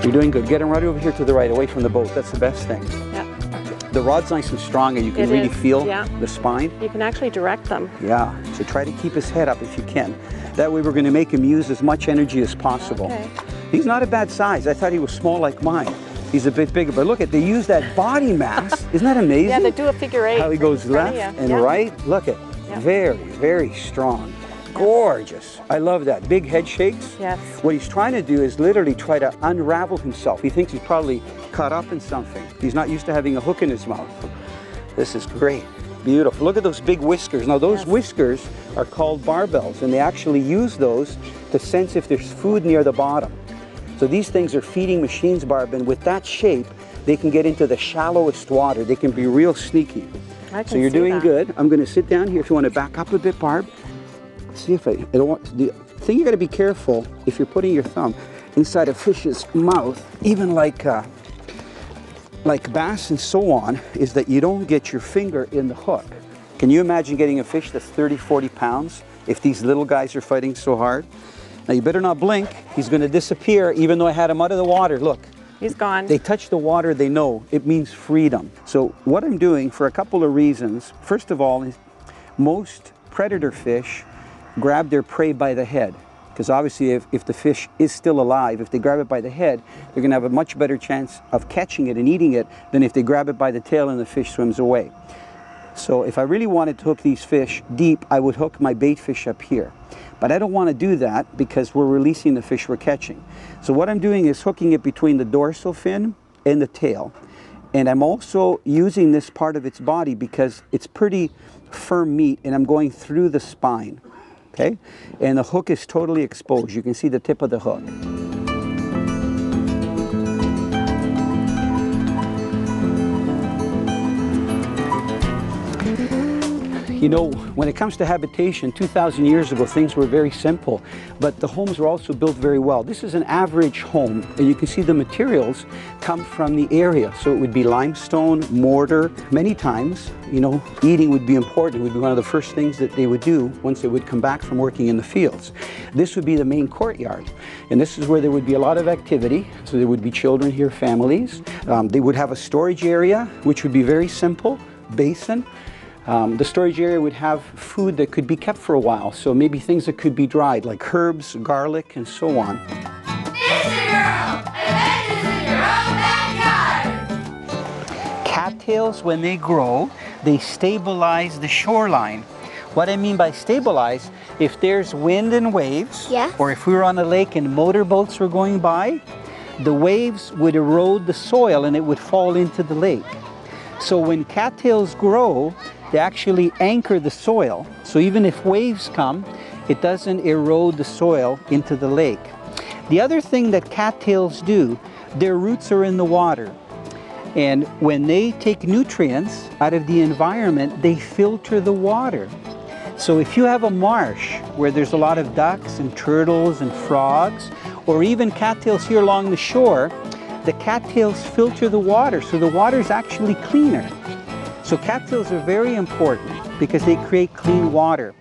You're doing good. Get them right over here to the right, away from the boat. That's the best thing. Yeah. The rod's nice and strong, and you can really feel the spine. You can actually direct them. Yeah, so try to keep his head up if you can. That way we're going to make him use as much energy as possible. Okay. He's not a bad size. I thought he was small like mine. He's a bit bigger, but look at, they use that body mass. Isn't that amazing? Yeah, they do a figure eight. How he goes left and right. Look at, very, very strong. Gorgeous. I love that. Big head shakes. Yes. What he's trying to do is literally try to unravel himself. He thinks he's probably caught up in something. He's not used to having a hook in his mouth. This is great. Beautiful. Look at those big whiskers. Now those whiskers are called barbels, and they actually use those to sense if there's food near the bottom. So these things are feeding machines, Barb, and with that shape, they can get into the shallowest water. They can be real sneaky. So you're doing good. I'm going to sit down here if you want to back up a bit, Barb. See if I don't want, the thing you got to be careful if you're putting your thumb inside a fish's mouth, even like bass and so on, is that you don't get your finger in the hook. Can you imagine getting a fish that's 30, 40 pounds if these little guys are fighting so hard? Now you better not blink. He's going to disappear even though I had him out of the water. Look. He's gone. They touch the water, they know. It means freedom. So what I'm doing for a couple of reasons, first of all, is most predator fish grab their prey by the head, because obviously if the fish is still alive, if they grab it by the head, they're going to have a much better chance of catching it and eating it than if they grab it by the tail and the fish swims away. So if I really wanted to hook these fish deep, I would hook my bait fish up here. But I don't want to do that because we're releasing the fish we're catching. So what I'm doing is hooking it between the dorsal fin and the tail. And I'm also using this part of its body because it's pretty firm meat, and I'm going through the spine. Okay, and the hook is totally exposed. You can see the tip of the hook. You know, when it comes to habitation, 2,000 years ago, things were very simple, but the homes were also built very well. This is an average home, and you can see the materials come from the area. So it would be limestone, mortar. Many times, you know, eating would be important. It would be one of the first things that they would do once they would come back from working in the fields. This would be the main courtyard, and this is where there would be a lot of activity. So there would be children here, families. They would have a storage area, which would be very simple, basin. The storage area would have food that could be kept for a while, so maybe things that could be dried, like herbs, garlic, and so on. Fisher Girl! Adventures in your own backyard! Cattails, when they grow, they stabilize the shoreline. What I mean by stabilize, if there's wind and waves, or if we were on a lake and motorboats were going by, the waves would erode the soil and it would fall into the lake. So when cattails grow, they actually anchor the soil. So even if waves come, it doesn't erode the soil into the lake. The other thing that cattails do, their roots are in the water. And when they take nutrients out of the environment, they filter the water. So if you have a marsh where there's a lot of ducks and turtles and frogs, or even cattails here along the shore, the cattails filter the water, so the water is actually cleaner. So cattails are very important because they create clean water.